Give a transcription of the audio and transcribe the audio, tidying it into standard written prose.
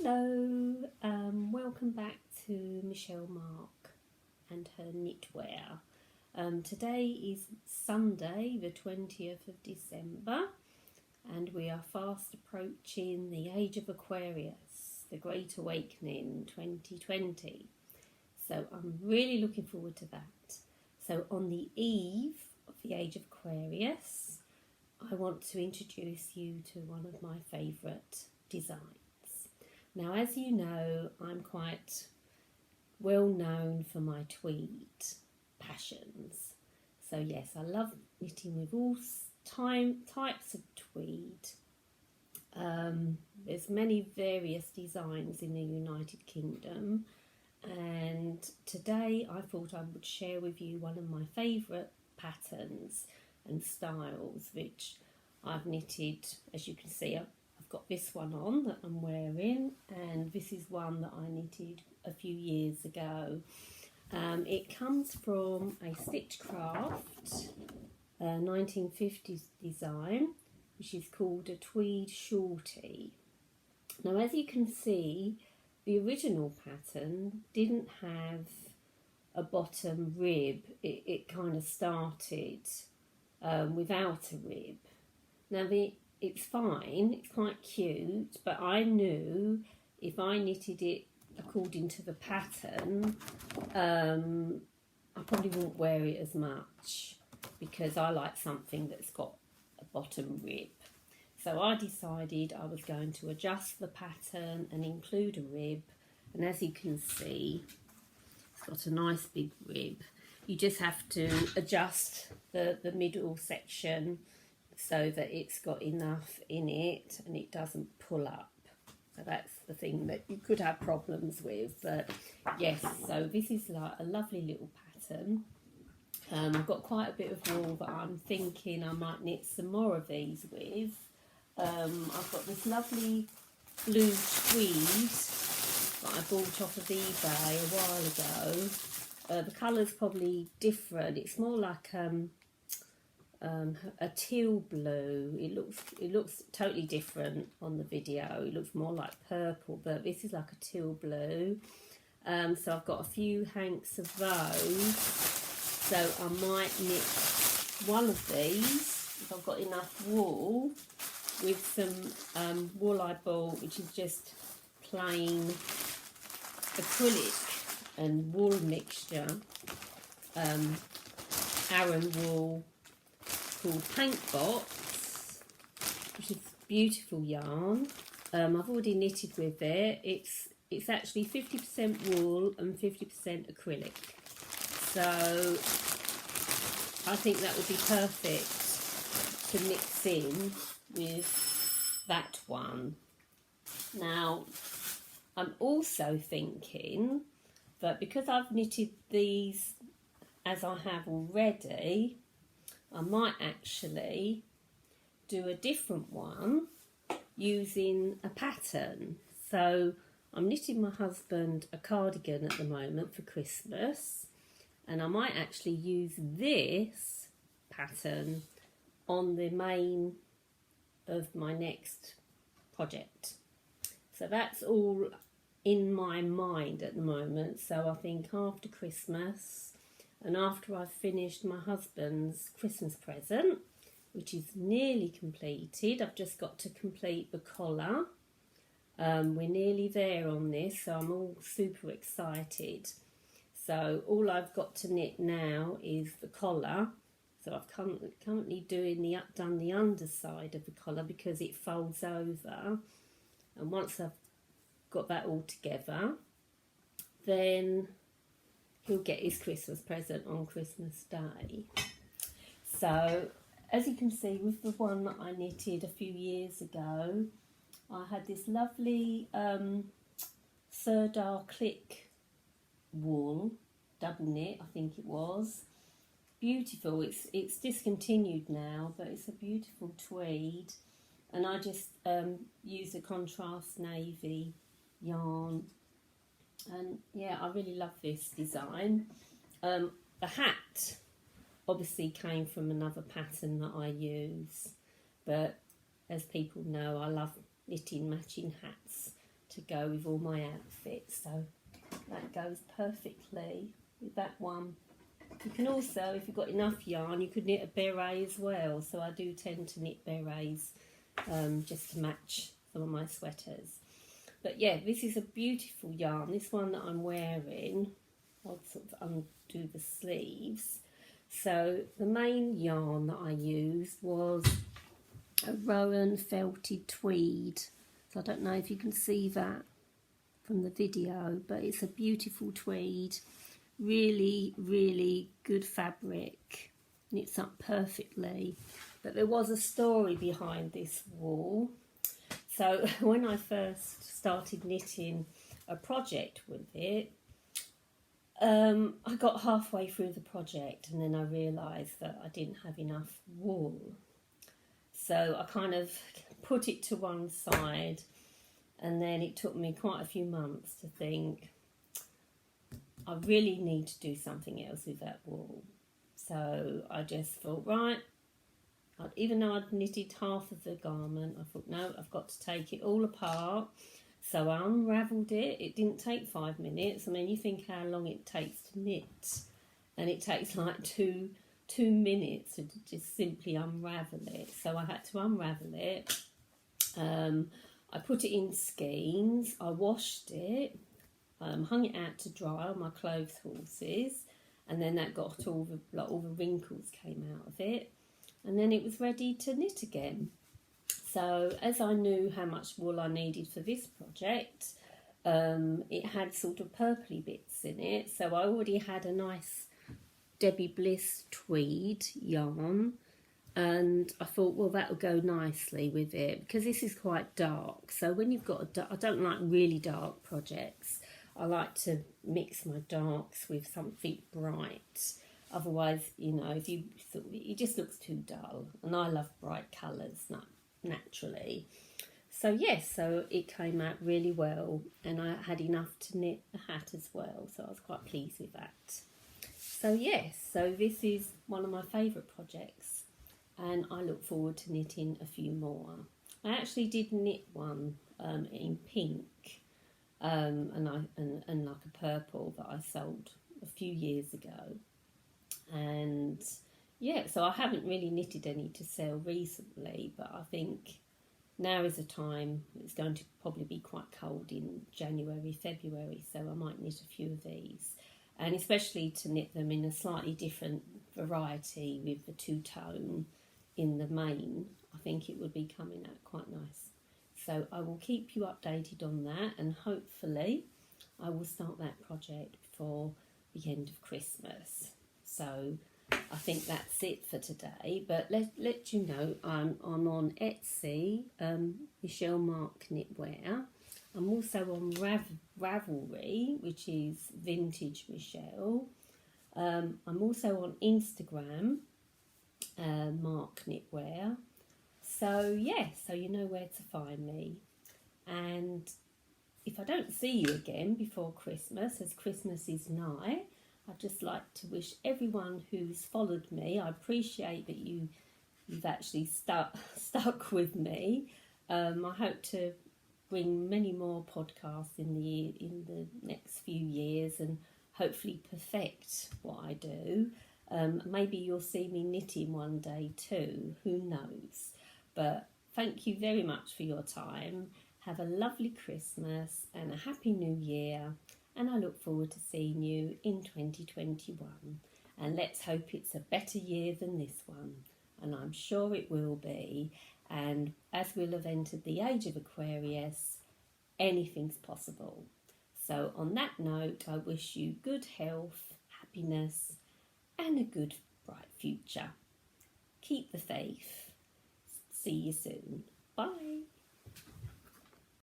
Hello, welcome back to Michele Marck and her knitwear. Today is Sunday the 20th of December and we are fast approaching the age of Aquarius, the Great Awakening 2020. So I'm really looking forward to that. So on the eve of the age of Aquarius, I want to introduce you to one of my favourite designs. Now, as you know, I'm quite well known for my tweed passions. So yes, I love knitting with all types of tweed. There's many various designs in the United Kingdom, and today I thought I would share with you one of my favourite patterns and styles which I've knitted. As you can see, I've got this one on that I'm wearing, and this is one that I knitted a few years ago. It comes from a Stitchcraft 1950s design, which is called a Tweed Shortie. Now, as you can see, the original pattern didn't have a bottom rib. It kind of started without a rib. Now, it's fine, it's quite cute, but I knew if I knitted it according to the pattern, I probably wouldn't wear it as much because I like something that's got a bottom rib. So I decided I was going to adjust the pattern and include a rib, and as you can see, it's got a nice big rib. You just have to adjust the middle section so that it's got enough in it and it doesn't pull up. So that's the thing that you could have problems with. But yes, so this is like a lovely little pattern. I've got quite a bit of wool that I'm thinking I might knit some more of these with. I've got this lovely blue tweed that I bought off of eBay a while ago. The colour's probably different. It's more like a teal blue. It looks totally different on the video. It looks more like purple, but this is like a teal blue. So I've got a few hanks of those. So I might knit one of these if I've got enough wool with some wool I bought, which is just plain acrylic and wool mixture. Aran wool called Paint Box, which is beautiful yarn. I've already knitted with it. It's actually 50% wool and 50% acrylic. So I think that would be perfect to mix in with that one. Now, I'm also thinking that because I've knitted these as I have already, I might actually do a different one using a pattern. So I'm knitting my husband a cardigan at the moment for Christmas, and I might actually use this pattern on the main of my next project. So that's all in my mind at the moment. So I think after Christmas, and after I've finished my husband's Christmas present, which is nearly completed, I've just got to complete the collar. We're nearly there on this, so I'm all super excited. So all I've got to knit now is the collar. So I've currently done the underside of the collar because it folds over. And once I've got that all together, then he'll get his Christmas present on Christmas Day. So, as you can see, with the one that I knitted a few years ago, I had this lovely Serdar Click wool, double knit, I think it was. Beautiful. It's discontinued now, but it's a beautiful tweed. And I just use a contrast navy yarn. And yeah, I really love this design. The hat obviously came from another pattern that I use, but as people know, I love knitting matching hats to go with all my outfits, so that goes perfectly with that one. You can also, if you've got enough yarn, you could knit a beret as well. So I do tend to knit berets just to match some of my sweaters. But yeah, this is a beautiful yarn. This one that I'm wearing, I'll sort of undo the sleeves. So the main yarn that I used was a Rowan felted tweed. So I don't know if you can see that from the video, but it's a beautiful tweed. Really, really good fabric. Knits up perfectly. But there was a story behind this wool. So when I first started knitting a project with it, I got halfway through the project and then I realised that I didn't have enough wool. So I kind of put it to one side, and then it took me quite a few months to think, I really need to do something else with that wool. So I just thought, right, even though I'd knitted half of the garment, I thought, no, I've got to take it all apart. So I unravelled it. It didn't take 5 minutes. I mean, you think how long it takes to knit, and it takes like two minutes to just simply unravel it. So I had to unravel it. I put it in skeins. I washed it. Hung it out to dry on my clothes horses, and then that got all the wrinkles came out of it, and then it was ready to knit again. So as I knew how much wool I needed for this project, it had sort of purpley bits in it, so I already had a nice Debbie Bliss tweed yarn, and I thought, well, that will go nicely with it because this is quite dark. So when you've got I don't like really dark projects. I like to mix my darks with something bright. Otherwise, you know, if you thought it just looks too dull. And I love bright colours, naturally. So yes, so it came out really well, and I had enough to knit a hat as well. So I was quite pleased with that. So yes, so this is one of my favourite projects, and I look forward to knitting a few more. I actually did knit one in pink. And like a purple that I sold a few years ago, and yeah, so I haven't really knitted any to sell recently, but I think now is the time. It's going to probably be quite cold in January, February, so I might knit a few of these, and especially to knit them in a slightly different variety with the two-tone in the main. I think it would be coming out quite nice. So I will keep you updated on that, and hopefully I will start that project before the end of Christmas. So I think that's it for today, but let you know I'm on Etsy, MicheleMarckKnitwear. I'm also on Ravelry, which is VintageMichele. I'm also on Instagram, MarckKnitwear. So yeah, so you know where to find me. And if I don't see you again before Christmas, as Christmas is nigh, I'd just like to wish everyone who's followed me, I appreciate that you've actually stuck with me. I hope to bring many more podcasts in the next few years, and hopefully perfect what I do. Maybe you'll see me knitting one day too, who knows. But thank you very much for your time. Have a lovely Christmas and a happy new year. And I look forward to seeing you in 2021. And let's hope it's a better year than this one. And I'm sure it will be. And as we'll have entered the age of Aquarius, anything's possible. So on that note, I wish you good health, happiness, and a good bright future. Keep the faith. See you soon. Bye.